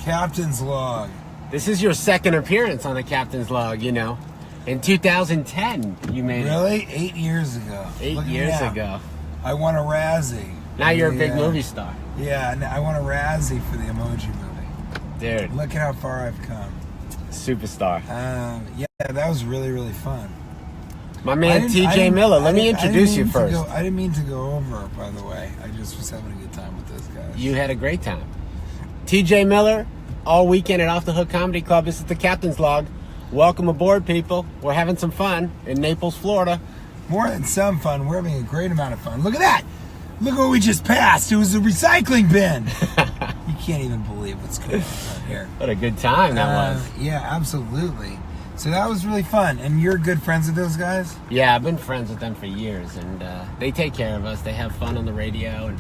Captain's Log. This is your second appearance on the Captain's Log, you know. In 2010, you made Really? 8 years ago. 8 years ago. I won a Razzie. Now you're a big movie star. Yeah, and I won a Razzie for the Emoji Movie. Dude. Look at how far I've come. Superstar. Yeah, that was really, really fun. My man TJ Miller, let me introduce you first. I didn't mean to go over, by the way. I just was having a good time with those guys. You had a great time. TJ Miller, all weekend at Off the Hook Comedy Club. This is the Captain's Log. Welcome aboard, people. We're having some fun in Naples, Florida. More than some fun, we're having a great amount of fun. Look at that! Look what we just passed. It was a recycling bin. You can't even believe what's going on here. What a good time that was. Yeah, absolutely. So that was really fun. And you're good friends with those guys? Yeah, I've been friends with them for years, and they take care of us. They have fun on the radio, and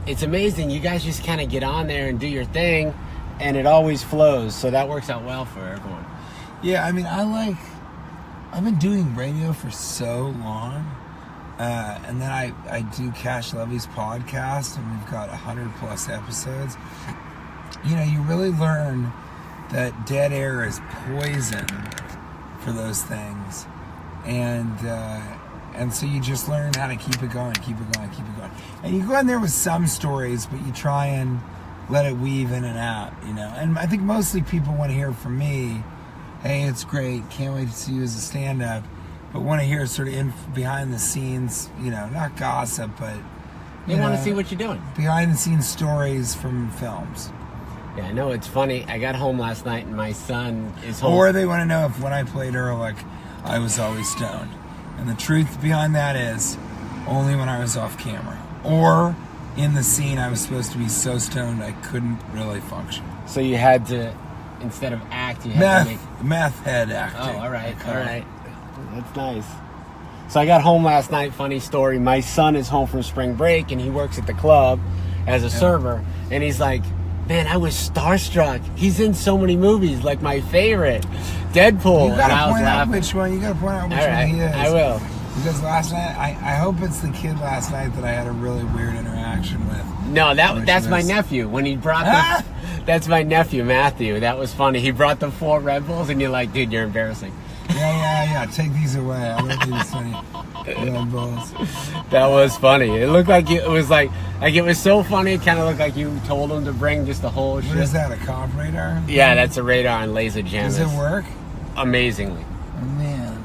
it's amazing. You guys just kind of get on there and do your thing, and it always flows. So that works out well for everyone. Yeah, I mean, I've been doing radio for so long. And then I do Cash Levy's podcast, and we've got 100 plus episodes. You know, you really learn that dead air is poison for those things, and so you just learn how to keep it going. And you go in there with some stories, but you try and let it weave in and out, you know. And I think mostly people want to hear from me, hey, it's great, can't wait to see you as a stand-up, but want to hear sort of behind the scenes, you know, not gossip, but they want to see what you're doing. Behind the scenes stories from films. Yeah, I know, it's funny. I got home last night and my son is home. Or they want to know if when I played Ehrlich, I was always stoned. And the truth behind that is only when I was off camera. Or in the scene, I was supposed to be so stoned I couldn't really function. So you had to, instead of act, you had to make... Meth head acting. Oh, all right. That's nice. So I got home last night, funny story. My son is home from spring break and he works at the club as a server. And he's like, man, I was starstruck. He's in so many movies, like my favorite, Deadpool. You gotta point out which one. You gotta point out which one he is. I will. Because last night, I hope it's the kid last night that I had a really weird interaction with. No, that's my nephew. When he brought that's my nephew, Matthew. That was funny. He brought the 4 Red Bulls, and you're like, dude, you're embarrassing. Yeah. Take these away. I don't think it's funny. Red Bulls. That was funny. It looked like it was like it was so funny. It kind of looked like you told him to bring just the whole shit. What is that? A cop radar? Yeah, that's a radar and laser jam. Does it work? Amazingly. Oh man,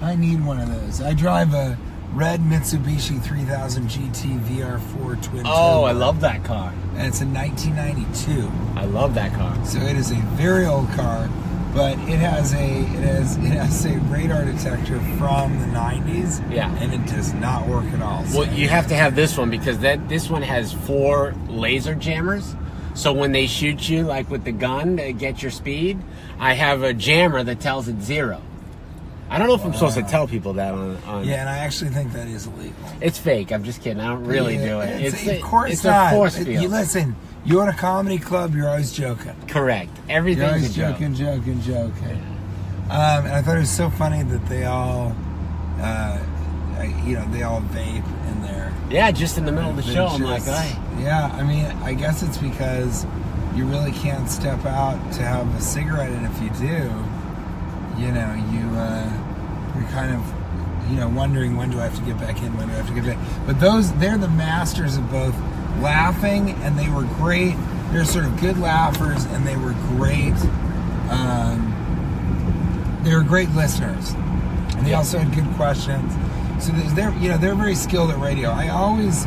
I need one of those. I drive a red Mitsubishi 3000 GT VR4 twin turbo. Oh, I love that car. And it's a 1992. I love that car. So it is a very old car, but it has a radar detector from the 90s. Yeah. And it does not work at all. Well, you have to have this one because this one has 4 laser jammers. So when they shoot you, like with the gun to get your speed, I have a jammer that tells it 0. I don't know if I'm supposed to tell people that on. Yeah, and I actually think that is illegal. It's fake. I'm just kidding. I don't really do it. Of course it's not. A force field. You listen. You're in a comedy club. You're always joking. Correct. Everything's you're always joking. Yeah. And I thought it was so funny that they all, they all vape in there. Yeah, just in the middle of the show. I'm like, hey. Yeah, I mean, I guess it's because you really can't step out to have a cigarette, and if you do, you know, you're kind of, wondering when do I have to get back in, when do I have to get back. But they're the masters of both laughing, and they were great. They're sort of good laughers, and they were great. They were great listeners, and they also had good questions. So they're very skilled at radio. I always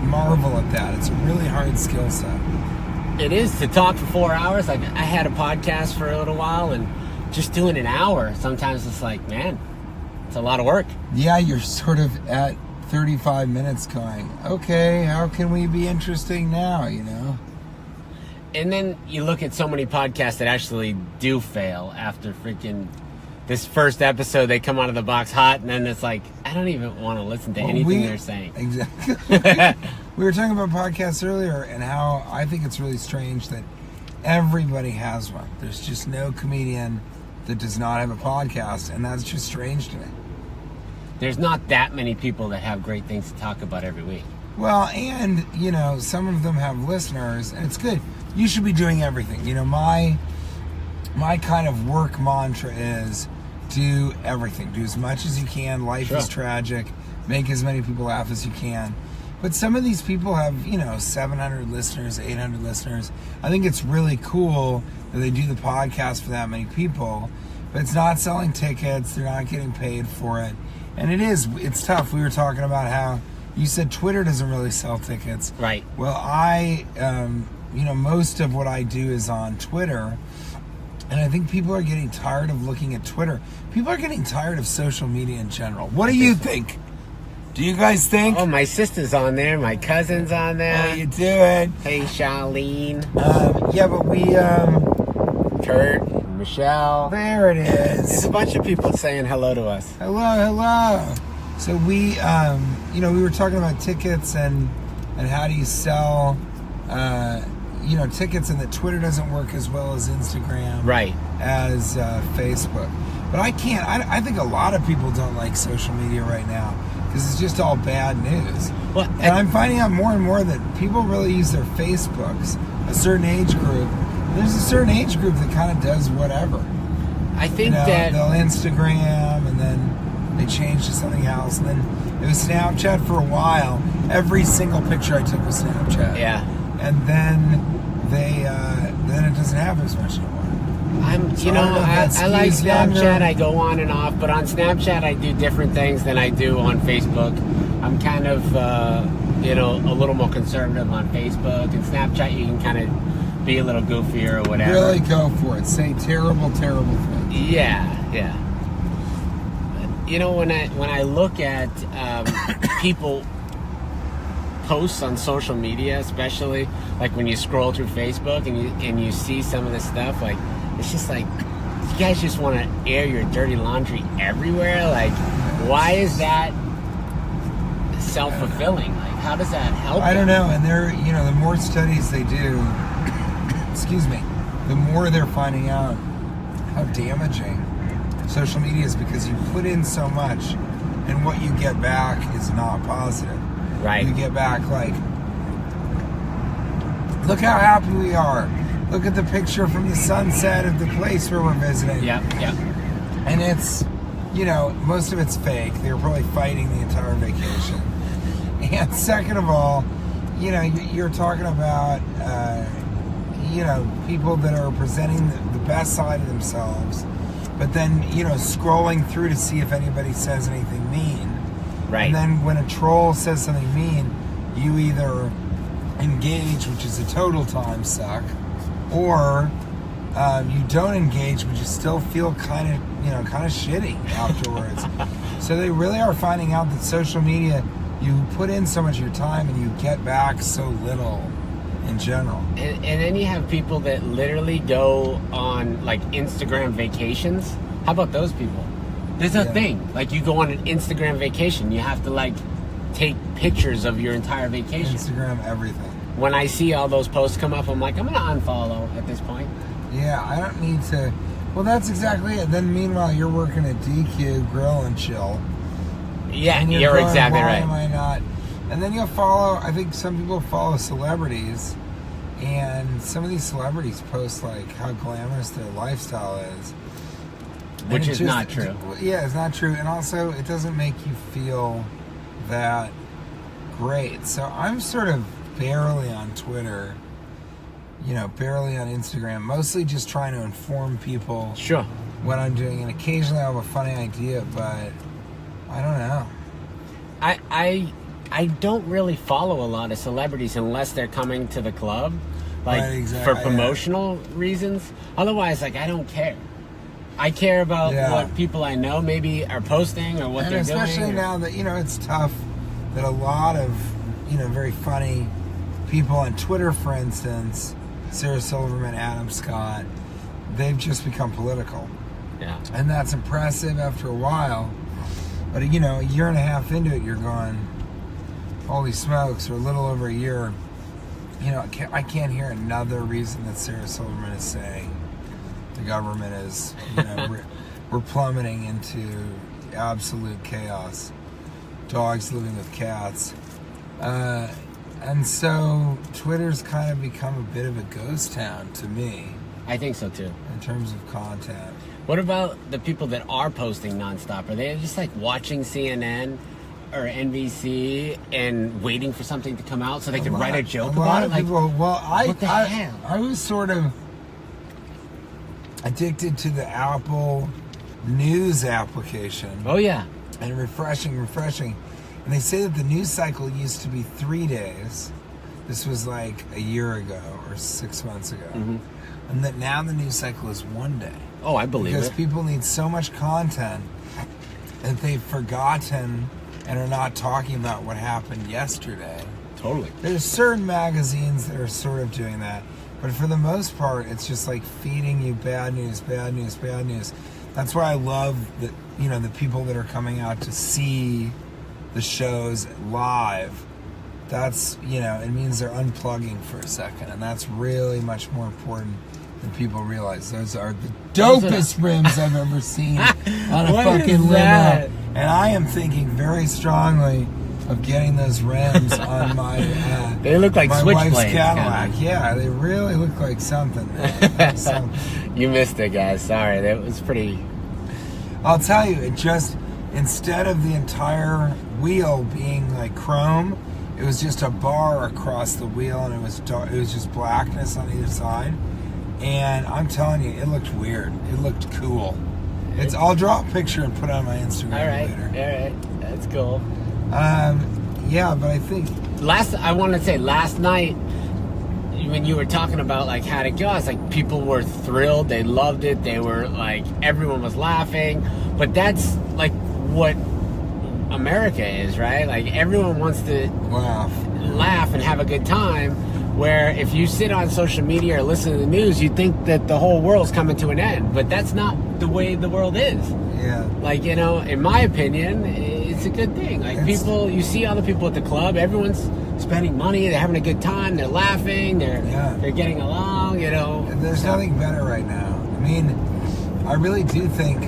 marvel at that. It's a really hard skill set. It is to talk for 4 hours. Like I had a podcast for a little while, and just doing an hour, sometimes it's like, man, it's a lot of work. Yeah, you're sort of at 35 minutes going, okay, how can we be interesting now, you know? And then you look at so many podcasts that actually do fail after freaking this first episode. They come out of the box hot, and then it's like, I don't even want to listen to anything they're saying. Exactly. We were talking about podcasts earlier and how I think it's really strange that everybody has one. There's just no comedian that does not have a podcast, and that's just strange to me. There's not that many people that have great things to talk about every week. Well, and, you know, some of them have listeners, and it's good. You should be doing everything. You know, my kind of work mantra is do everything. Do as much as you can. Life is tragic. Make as many people laugh as you can. But some of these people have, you know, 700 listeners, 800 listeners. I think it's really cool that they do the podcast for that many people. But it's not selling tickets. They're not getting paid for it. And it's tough. We were talking about how you said Twitter doesn't really sell tickets. Right. Well, you know, most of what I do is on Twitter. And I think people are getting tired of looking at Twitter. People are getting tired of social media in general. What do you think? Do you guys think? Oh, my sister's on there. My cousin's on there. How you doing? Hey, Charlene. Yeah, but we, Kurt, Michelle. there it There's is. a bunch of people saying hello to us. Hello. So we, you know, we were talking about tickets and how do you sell, you know, tickets, and that Twitter doesn't work as well as Instagram. Right. As Facebook. But I think a lot of people don't like social media right now because it's just all bad news. Well, and I'm finding out more and more that people really use their Facebooks, a certain age group. There's a certain age group that kind of does whatever. I think You know, that they'll Instagram and then they change to something else. And then it was Snapchat for a while. Every single picture I took was Snapchat. Yeah. And then then it doesn't happen as much anymore. I like skews Snapchat. younger. I go on and off, but on Snapchat I do different things than I do on Facebook. I'm kind of, you know, a little more conservative on Facebook, and Snapchat you can kind of be a little goofier or whatever. Really go for it. Say terrible things. Yeah. But, you know, when I look at people posts on social media, especially like when you scroll through Facebook and you see some of this stuff, like it's just like you guys just want to air your dirty laundry everywhere. Like, why is that self-fulfilling? Like, how does that help? I don't know. And you know, the more studies they do, excuse me, the more they're finding out how damaging social media is, because you put in so much and what you get back is not positive. Right. You get back like, look how happy we are. Look at the picture from the sunset of the place where we're visiting. Yep. And it's, you know, most of it's fake. They were probably fighting the entire vacation. And second of all, you know, you're talking about, you know, people that are presenting the best side of themselves, but then, you know, scrolling through to see if anybody says anything mean. Right. And then when a troll says something mean, you either engage, which is a total time suck, or you don't engage, but you still feel kind of shitty afterwards. So they really are finding out that social media, you put in so much of your time and you get back so little in general. And then you have people that literally go on like Instagram vacations. How about those people? There's a thing. Like, you go on an Instagram vacation, you have to like take pictures of your entire vacation. Instagram everything. When I see all those posts come up, I'm like, I'm gonna unfollow at this point. Yeah, I don't need to. Well, that's exactly it. Then meanwhile, you're working at DQ Grill and Chill. Yeah, And you're going, exactly why right. am I not? And then you'll follow, I think some people follow celebrities, and some of these celebrities post like how glamorous their lifestyle is. Which is not true. Yeah, it's not true. And also, it doesn't make you feel that great. So I'm sort of barely on Twitter, you know, barely on Instagram, mostly just trying to inform people Sure. what I'm doing. And occasionally I have a funny idea, but I don't know. I don't really follow a lot of celebrities unless they're coming to the club, like Right, exactly. for promotional reasons. Otherwise, like, I don't care. I care about what people I know maybe are posting or what And they're especially doing. now that, you know, it's tough that a lot of, you know, very funny people on Twitter, for instance, Sarah Silverman, Adam Scott, they've just become political. Yeah. And that's impressive after a while. But, you know, a year and a half into it, you're going, holy smokes, or a little over a year. You know, I can't hear another reason that Sarah Silverman is saying the government is, you know, we're plummeting into absolute chaos. Dogs living with cats. And so Twitter's kind of become a bit of a ghost town to me I think so too. in terms of content. What about the people that are posting nonstop? Are they just like watching CNN or NBC and waiting for something to come out so they can write a joke about it? Like, people, well, what the hell? I was sort of addicted to the Apple News application. oh yeah, And refreshing. And they say that the news cycle used to be 3 days. This was like a year ago or 6 months ago. Mm-hmm. And that now the news cycle is 1 day. oh I believe Because it. people need so much content that they've forgotten and are not talking about what happened yesterday. Totally. There's certain magazines that are sort of doing that. But for the most part, it's just like feeding you bad news. That's why I love the people that are coming out to see the shows live. That's, it means they're unplugging for a second. And that's really much more important than people realize. Those are the dopest rims I've ever seen on a What fucking is that? limo. And I am thinking very strongly of getting those rims on my They look like my switchblades, wife's Cadillac. kinda. Yeah, they really look like something, man. You missed it, guys. Sorry, that was pretty. I'll tell you, it just, instead of the entire wheel being like chrome, it was just a bar across the wheel, and it was just blackness on either side. And I'm telling you, it looked weird. It looked cool. I'll draw a picture and put it on my Instagram later. All right, that's cool. Yeah, but I think I want to say last night when you were talking about like how'd it go, I was like, people were thrilled, they loved it, they were like, everyone was laughing. But that's like what America is, right? Like everyone wants to laugh and have a good time, where if you sit on social media or listen to the news, you think that the whole world's coming to an end, but that's not the way the world is. Yeah. Like, in my opinion, it's a good thing. Like, you see other people at the club, everyone's spending money, they're having a good time, they're laughing, they're getting along, There's nothing better right now. I mean, I really do think,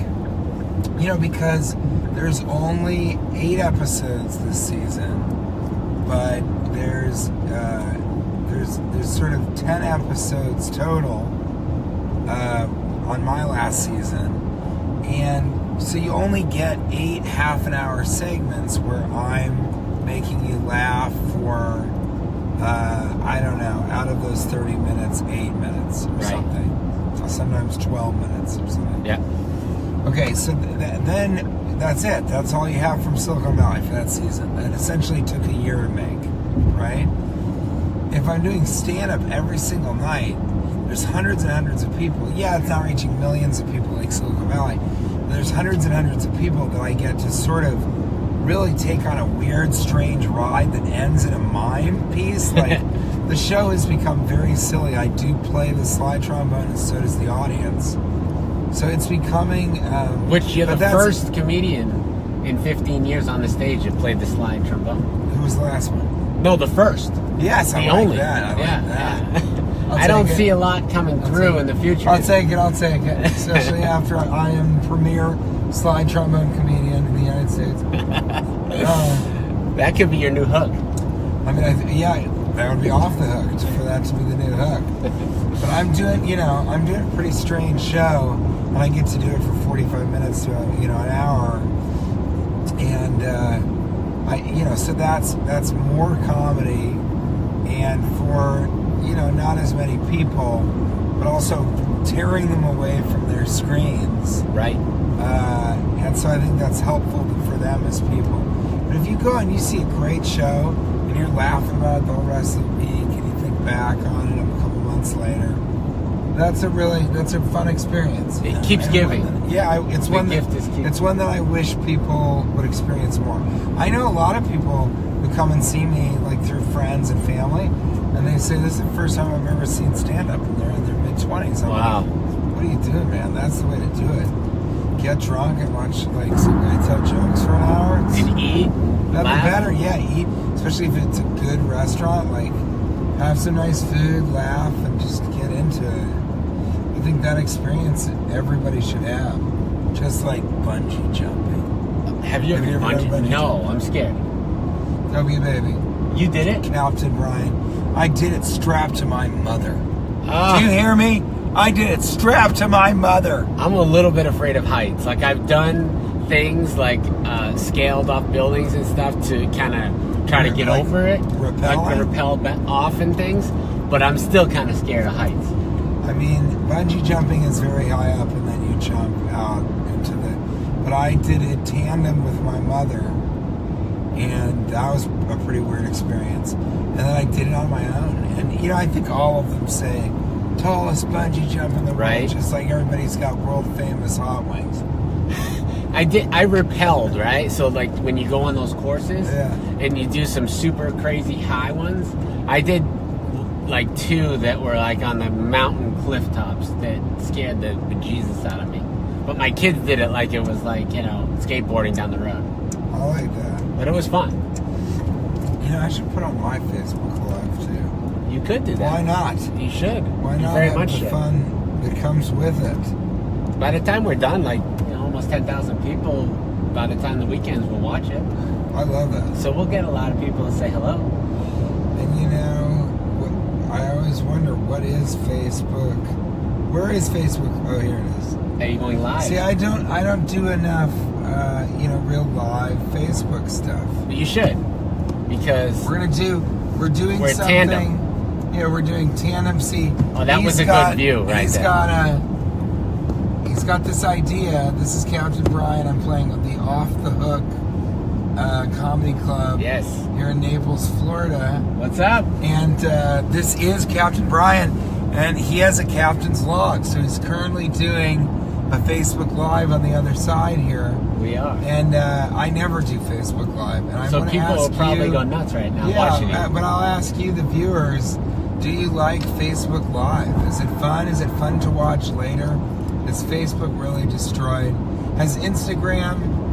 because there's only 8 episodes this season, but there's sort of 10 episodes total on my last season, and so you only get 8 half-an-hour segments where I'm making you laugh for I don't know, out of those 30 minutes, 8 minutes or something, sometimes 12 minutes or something. Yeah. Okay, so then that's it. That's all you have from Silicon Valley for that season. It essentially took a year to make, right? If I'm doing stand-up every single night, there's hundreds and hundreds of people. Yeah, it's not reaching millions of people like Silicon Valley. But there's hundreds and hundreds of people that I get to sort of really take on a weird, strange ride that ends in a mime piece. Like, the show has become very silly. I do play the slide trombone, and so does the audience. So it's becoming... Which you're the first comedian in 15 years on the stage that played the slide trombone. Who was the last one? No, the first. Yes, I the like only. that. I like that. I don't see a lot coming through in the future. I'll take it. Especially after I am premier slide trombone comedian in the United States. That could be your new hook. I mean, that would be off the hook for that to be the new hook. But I'm doing a pretty strange show, and I get to do it for 45 minutes to an hour, and so that's more comedy, and for not as many people, but also tearing them away from their screens, right? And so I think that's helpful for them as people. But if you go and you see a great show and you're laughing about it the whole rest of the week, and you think back on it a couple months later, that's a fun experience. It keeps giving. It's one that I wish people would experience more. I know a lot of people who come and see me like through friends and family, and they say this is the first time I've ever seen stand-up, and they're in their mid-20s. Wow. Like, what are you doing, man? That's the way to do it. Get drunk and watch like some guy tell jokes for an hour. And eat. That'd laugh. be better. Yeah, eat. Especially if it's a good restaurant. Like, have some nice food, laugh, and just get into it. I think that experience everybody should have. Just like bungee jumping. Have you ever done bungee? bungee No, jumping? I'm scared. Don't be a baby. You did it? Captain Brien. I did it strapped to my mother. Oh. Do you hear me? I did it strapped to my mother. I'm a little bit afraid of heights. Like, I've done things like scaled off buildings and stuff to kind of try to get over it. Rappel off and things. But I'm still kind of scared of heights. I mean, bungee jumping is very high up and then you jump out into the... But I did it tandem with my mother. And that was a pretty weird experience. And then I did it on my own. And, you know, I think all of them say, tallest bungee jump in the world, just like everybody's got world famous hot wings. I rappelled, right? So like when you go on those courses and you do some super crazy high ones, I did like 2 that were like on the mountain cliff tops that scared the bejesus out of me. But my kids did it like it was like, you know, skateboarding down the road. I like that. But it was fun. You know, I should put on my Facebook Live too. You could do that. Why not? You should. Why not very have much the should. fun that comes with it? By the time we're done, like, you know, almost 10,000 people, by the time the weekends will watch it. I love that. So we'll get a lot of people to say hello. And you know, I always wonder, what is Facebook? Where is Facebook? Oh, here it is. Are you going live? See, I don't do enough, you know, real live Facebook stuff. But you should, because we're doing we're something. tandem. Yeah, we're doing tandem. See, oh, that was a good view, right He's there. got this idea. This is Captain Brien. I'm playing at the Off the Hook Comedy Club. Yes. Here in Naples, Florida. What's up? And this is Captain Brien, and he has a captain's log. So he's currently doing a Facebook Live on the other side here. We are. And I never do Facebook Live. And so people will probably go nuts right now watching it. But I'll ask you, the viewers, do you like Facebook Live? Is it fun? Is it fun to watch later? Is Facebook really destroyed? Has Instagram...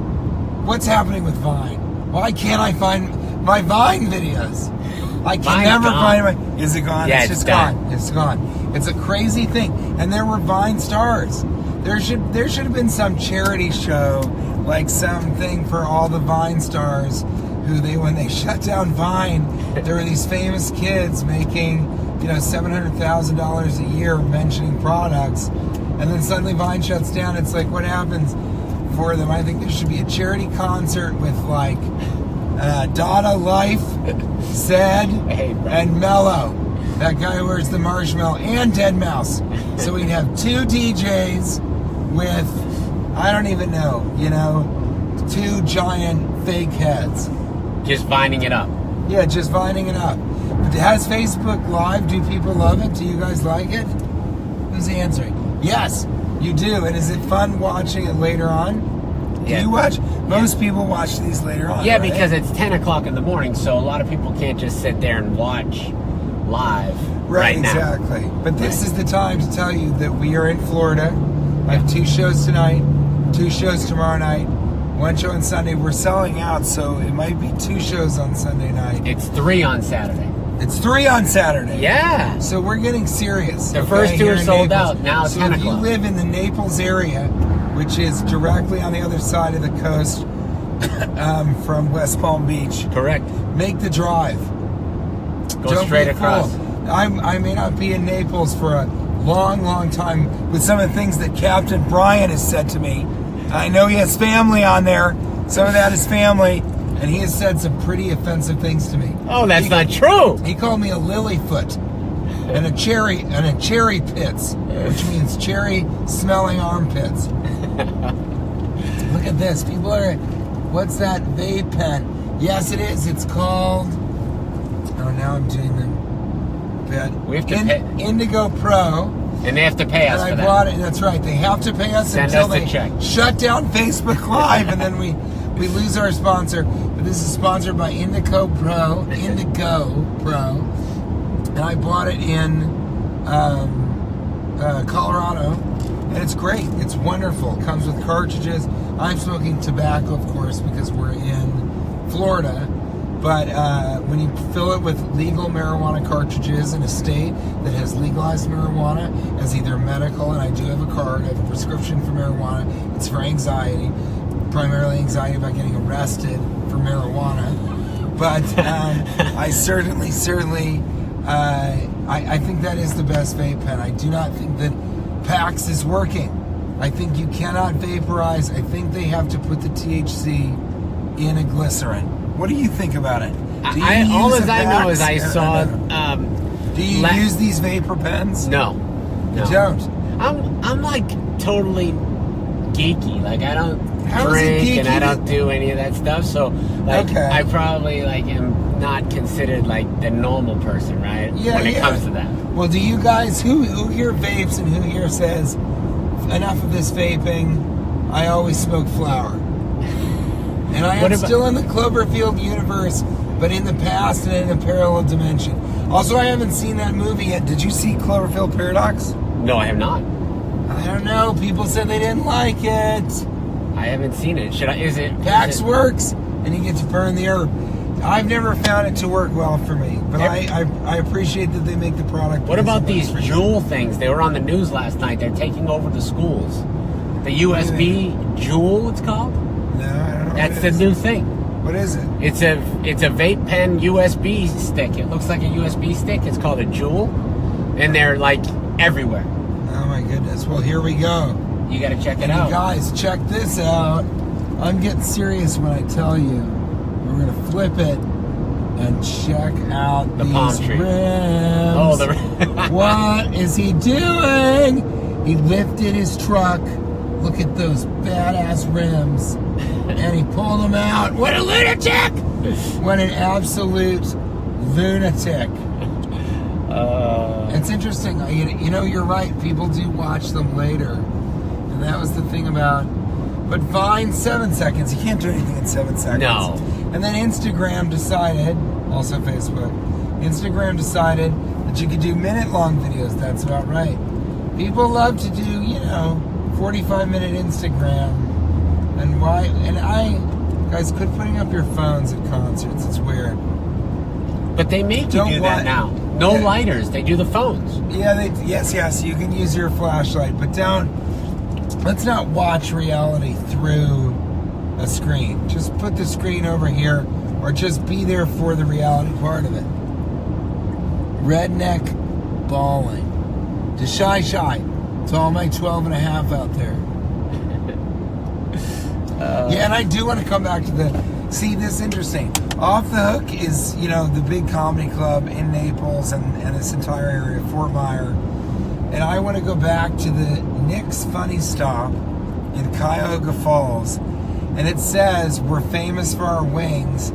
What's happening with Vine? Why can't I find my Vine videos? I can never find my... Is it gone? Yeah, it's just gone. It's gone. It's a crazy thing. And there were Vine stars. There should have been some charity show, like something for all the Vine stars who when they shut down Vine, there were these famous kids making, you know, $700,000 a year mentioning products, and then suddenly Vine shuts down. It's like, what happens for them? I think there should be a charity concert with like Dada Life, Zed, and Mello, that guy who wears the marshmallow, and Deadmau5. So we'd have 2 DJs with, I don't even know, you know, 2 giant fake heads. Just vining it up. Yeah, just vining it up. But has Facebook Live, do people love it? Do you guys like it? Who's answering? Yes, you do. And is it fun watching it later on? Do you watch? Most people watch these later on. Yeah, right? because it's 10 o'clock in the morning, so a lot of people can't just sit there and watch live right now. Exactly. But this is the time to tell you that we are in Florida. I have 2 shows tonight, 2 shows tomorrow night, 1 show on Sunday. We're selling out, so it might be 2 shows on Sunday night. It's 3 on Saturday. It's 3 on Saturday. Yeah. So we're getting serious. The first 2 are sold out. Now it's 10 o'clock. So if you live in the Naples area, which is directly on the other side of the coast from West Palm Beach. Correct. Make the drive. Go straight across. I may not be in Naples for a long, long time with some of the things that Captain Brien has said to me. I know he has family on there. Some of that is family. And he has said some pretty offensive things to me. Oh, that's not true. He called me a lilyfoot and a cherry pits, which means cherry smelling armpits. Look at this. People are, what's that vape pen? Yes, it is. It's called, oh, now I'm doing them. We have to pay. Indigo Pro. And they have to pay us for that. And I bought it. That's right. They have to pay us Send until us the they check. shut down Facebook Live, and then we lose our sponsor. But this is sponsored by Indigo Pro. And I bought it in Colorado, and it's great. It's wonderful. It comes with cartridges. I'm smoking tobacco, of course, because we're in Florida. But when you fill it with legal marijuana cartridges in a state that has legalized marijuana as either medical, and I do have a card, I have a prescription for marijuana. It's for anxiety, primarily anxiety about getting arrested for marijuana. But I certainly, I think that is the best vape pen. I do not think that PAX is working. I think you cannot vaporize. I think they have to put the THC in a glycerin. What do you think about it? All as I know is I saw. Do you use these vapor pens? No. You don't. I'm like totally geeky. Like I don't How drink is it geeky? and I don't do any of that stuff. So like Okay. I probably like am not considered like the normal person, right? Yeah, when it comes to that. Well, do you guys who here vapes and who here says enough of this vaping? I always smoke flower, and I am still in the Cloverfield universe, but in the past and in a parallel dimension. Also, I haven't seen that movie yet. Did you see Cloverfield Paradox? No, I have not. I don't know. People said they didn't like it. I haven't seen it. Should I? Is it? PAX works, and you get to burn the herb. I've never found it to work well for me, but I appreciate that they make the product. What about these Juul things? They were on the news last night. They're taking over the schools. The USB Juul, it's called. No, I don't know. That's the new thing. What is it? It's a vape pen USB stick. It looks like a USB stick. It's called a Juul, and they're like everywhere. Oh my goodness. Well, here we go. You got to check it out. You guys, check this out. I'm getting serious when I tell you. We're going to flip it and check out The these palm tree. rims. Oh, What is he doing? He lifted his truck. Look at those badass rims. And he pulled them out. What a lunatic! What an absolute lunatic. It's interesting. You know, you're right. People do watch them later. And that was the thing about... But Vine, 7 seconds. You can't do anything in 7 seconds. No. And then Instagram decided, also Facebook, Instagram decided that you could do minute-long videos. That's about right. People love to do, 45-minute Instagram. And why? And guys, quit putting up your phones at concerts. It's weird. But they make you do that now. No lighters. They do the phones. Yeah, yes. You can use your flashlight, but let's not watch reality through a screen. Just put the screen over here, or just be there for the reality part of it. Redneck bawling. To Shy. To all my 12 and a half out there. Yeah, and I do want to come back to see this interesting. Off the Hook is, the big comedy club in Naples and this entire area, Fort Myer. And I want to go back to the Nick's Funny Stop in Cuyahoga Falls. And it says, we're famous for our wings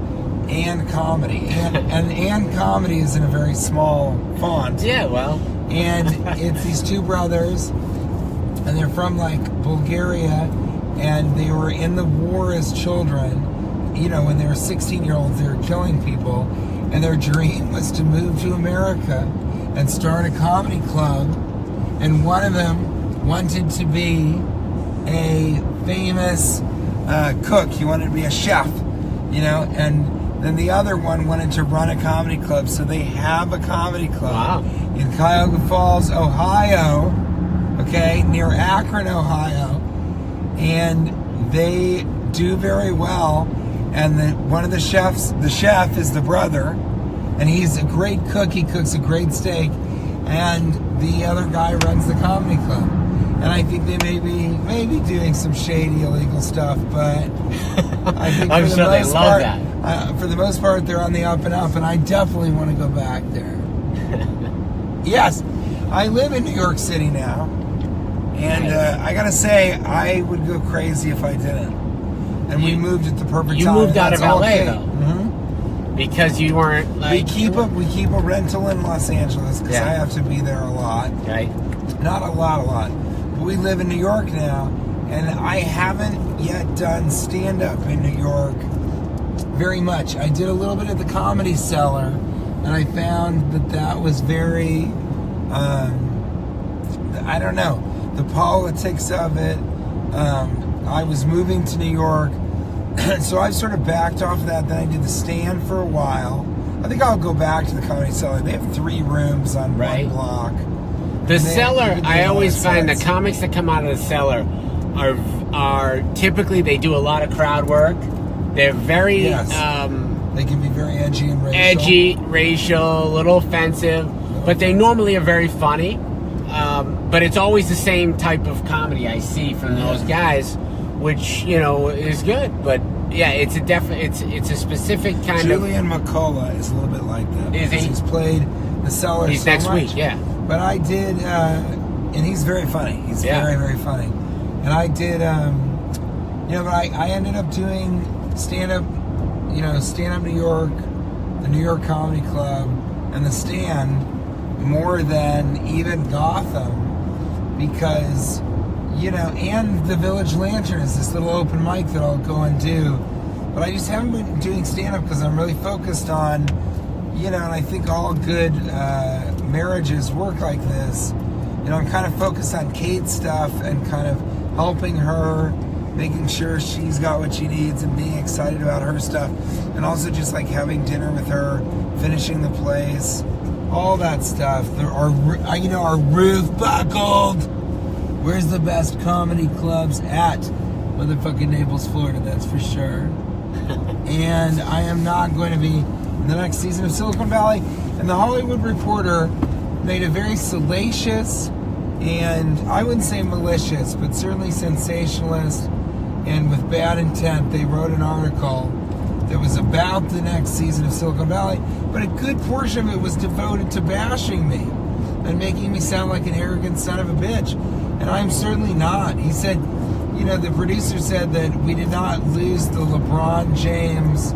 and comedy. And comedy is in a very small font. Yeah, well. And it's these two brothers, and they're from, Bulgaria, and they were in the war as children. When they were 16-year-olds, they were killing people. And their dream was to move to America and start a comedy club. And one of them wanted to be a famous cook. He wanted to be a chef, and then the other one wanted to run a comedy club. So they have a comedy club in Cuyahoga Falls, Ohio, near Akron, Ohio. And they do very well. And one of the chefs, the chef is the brother, and he's a great cook. He cooks a great steak. And the other guy runs the comedy club. And I think they may be doing some shady, illegal stuff, but I think I'm for the sure they most love part, that. For the most part, they're on the up and up, and I definitely want to go back there. Yes, I live in New York City now, and I gotta say, I would go crazy if I didn't. And we moved at the perfect time. You moved out of LA though. Mm-hmm. Because you weren't we keep a rental in Los Angeles because I have to be there a lot. Right. Not a lot. But we live in New York now, and I haven't yet done stand-up in New York very much. I did a little bit at the Comedy Cellar, and I found that was very, I don't know, the politics of it. I was moving to New York, so I've sort of backed off of that. Then I did the Stand for a while. I think I'll go back to the Comedy Cellar. They have 3 rooms on one block. The Cellar, I always find the comics that come out of the Cellar are typically, they do a lot of crowd work. They're very They can be very edgy and racial. Edgy, racial, a little offensive, but they normally are very funny. But it's always the same type of comedy I see from those guys, which is good. But yeah, it's a specific kind Julian McCullough is a little bit like that. Is he? He's played The Cellar He's so next much. week, yeah. But I did, and he's very funny. He's very, very funny. And I did, but I ended up doing stand-up, Stand-Up New York, the New York Comedy Club, and The Stand more than even Gotham because, and the Village Lantern is this little open mic that I'll go and do. But I just haven't been doing stand-up because I'm really focused on, and I think all good marriages work like this. I'm kind of focused on Kate's stuff and kind of helping her, making sure she's got what she needs and being excited about her stuff. And also just like having dinner with her, finishing the place, all that stuff. Our roof buckled. Where's the best comedy clubs at? Motherfucking Naples, Florida, that's for sure. And I am not going to be in the next season of Silicon Valley. And the Hollywood Reporter made a very salacious and I wouldn't say malicious, but certainly sensationalist and with bad intent. They wrote an article that was about the next season of Silicon Valley, but a good portion of it was devoted to bashing me and making me sound like an arrogant son of a bitch. And I'm certainly not. He said, the producer said that we did not lose the LeBron James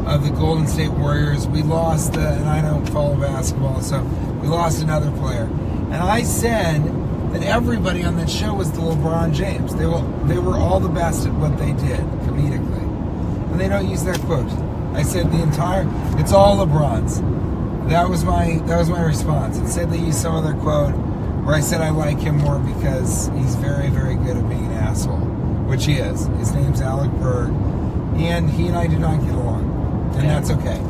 of the Golden State Warriors. We lost and I don't follow basketball, so we lost another player. And I said that everybody on that show was the LeBron James. They were all the best at what they did comedically. And they don't use that quote. I said it's all LeBron's. That was my response. Instead they used some other quote where I said I like him more because he's very, very good at being an asshole, which he is. His name's Alec Berg, and he and I did not get along, and that's okay.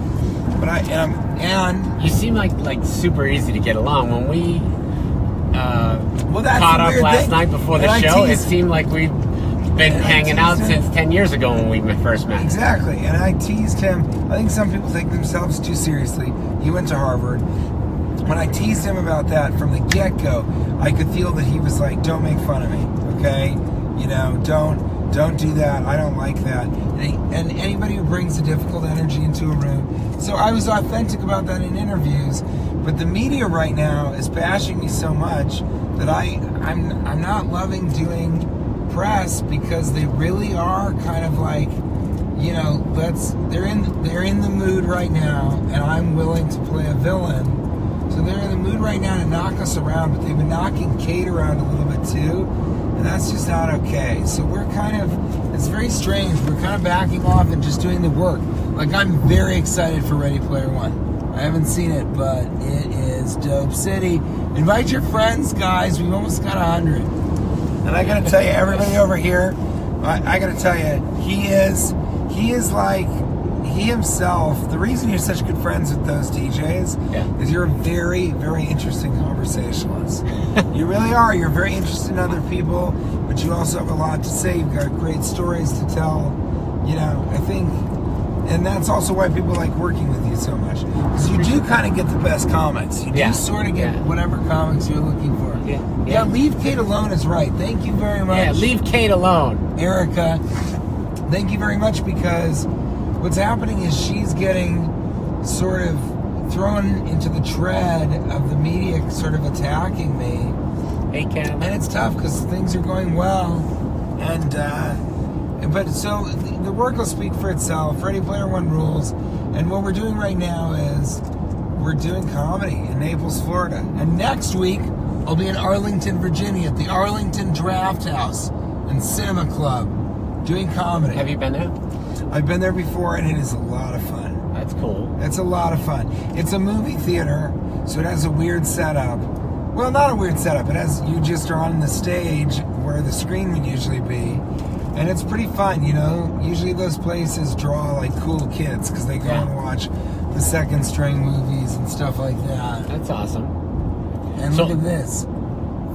But I am, and you seem like super easy to get along. When we caught up last night before the show, it seemed like we'd been hanging out since 10 years ago when we first met. Exactly, and I teased him. I think some people take themselves too seriously. He went to Harvard. When I teased him about that from the get-go, I could feel that he was like, don't make fun of me, okay? Don't do that. I don't like that. And anybody who brings a difficult energy into a room. So I was authentic about that in interviews, but the media right now is bashing me so much that I'm not loving doing press because they really are kind of like, they're in the mood right now, and I'm willing to play a villain. So they're in the mood right now to knock us around, but they've been knocking Kate around a little bit too, and that's just not okay. So it's very strange. We're kind of backing off and just doing the work. Like, I'm very excited for Ready Player One. I haven't seen it, but it is dope city. Invite your friends, guys. We've almost got 100. And I gotta tell you, everybody over here, I gotta tell you, he is like, he himself, the reason you're such good friends with those DJs is you're a very, very interesting conversationalist. You really are. You're very interested in other people, but you also have a lot to say. You've got great stories to tell. I think, and that's also why people like working with you so much. Because you do kind of get the best comics. You do sort of get whatever comics you're looking for. Yeah, leave Kate alone is right. Thank you very much. Yeah, leave Kate alone. Erica, thank you very much, because what's happening is she's getting sort of thrown into the tread of the media sort of attacking me. Hey, Cam. And it's tough because things are going well. But so the work will speak for itself. Ready Player One rules. And what we're doing right now is we're doing comedy in Naples, Florida. And next week, I'll be in Arlington, Virginia at the Arlington Draft House and Cinema Club doing comedy. Have you been there? I've been there before, and it is a lot of fun. That's cool. It's a lot of fun. It's a movie theater, so it has a weird setup. Well, not a weird setup. It has, you just are on the stage where the screen would usually be. And it's pretty fun, Usually those places draw like cool kids because they go and watch the second string movies and stuff like that. That's awesome. And look at this.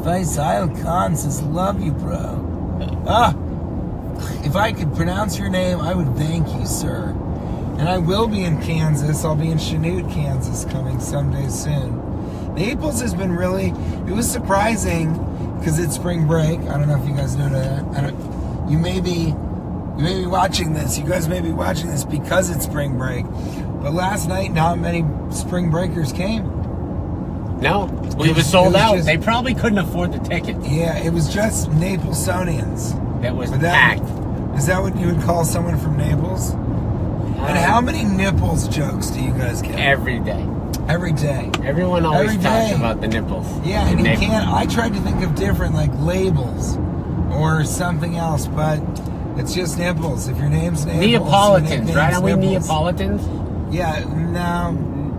Faisal Khan says, love you, bro. If I could pronounce your name, I would thank you, sir. And I will be in Kansas. I'll be in Chanute, Kansas coming someday soon. Naples has been really, it was surprising because it's spring break. I don't know if you guys know that. You may be watching this. You guys may be watching this because it's spring break. But last night, not many spring breakers came. No, we were sold out. They probably couldn't afford the ticket. Yeah, it was just Naplesonians. That was packed. Is that what you would call someone from Naples? And how many nipples jokes do you guys get? Every day. Every day. Everyone always talks about the nipples. Yeah, and you can't. I tried to think of different, like labels or something else, but it's just nipples. If your name's Naples, Neapolitans, right? Are we Neapolitans? Yeah, no.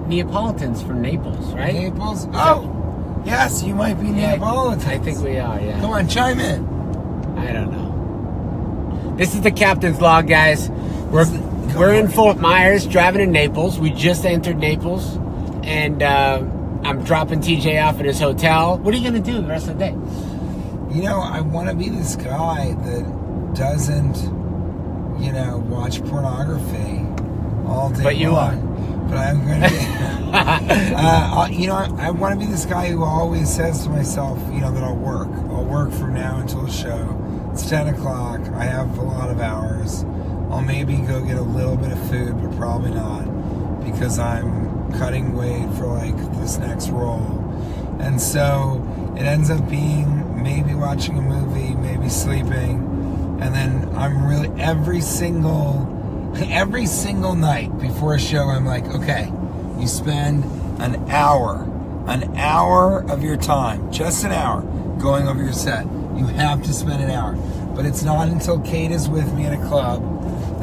Neapolitans from Naples, right? Naples? Oh, yes, you might be Neapolitans. I think we are, yeah. Come on, chime in. I don't know. This is the captain's log, guys. We're in Fort Myers, driving to Naples. We just entered Naples, and I'm dropping TJ off at his hotel. What are you going to do the rest of the day? You know, I want to be this guy that doesn't, watch pornography all day long. But you are. But I'm going to be... I want to be this guy who always says to myself, that I'll work. I'll work from now until the show. It's 10 o'clock. I have a lot of hours. I'll maybe go get a little bit of food, but probably not, because I'm cutting weight for this next role. And so it ends up being maybe watching a movie, maybe sleeping, and then I'm really every single night before a show I'm like, okay, you spend an hour of your time, just an hour, going over your set. You have to spend an hour. But it's not until Kate is with me at a club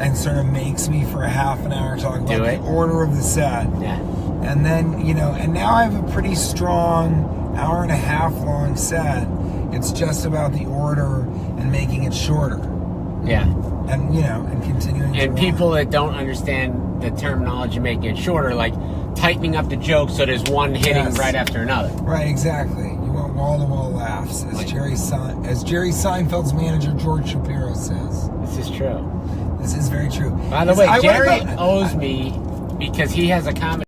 and sort of makes me for a half an hour talk about the order of the set. Yeah. And then, and now I have a pretty strong hour and a half long set. It's just about the order and making it shorter. Yeah. And, and continuing. And people that don't understand the terminology making it shorter, like tightening up the joke so there's one hitting right after another. Right, exactly. You want wall-to-wall laughs, as Jerry Seinfeld's manager, George Shapiro, says. This is true. This is very true. By the way, Jerry owes me because he has a comedy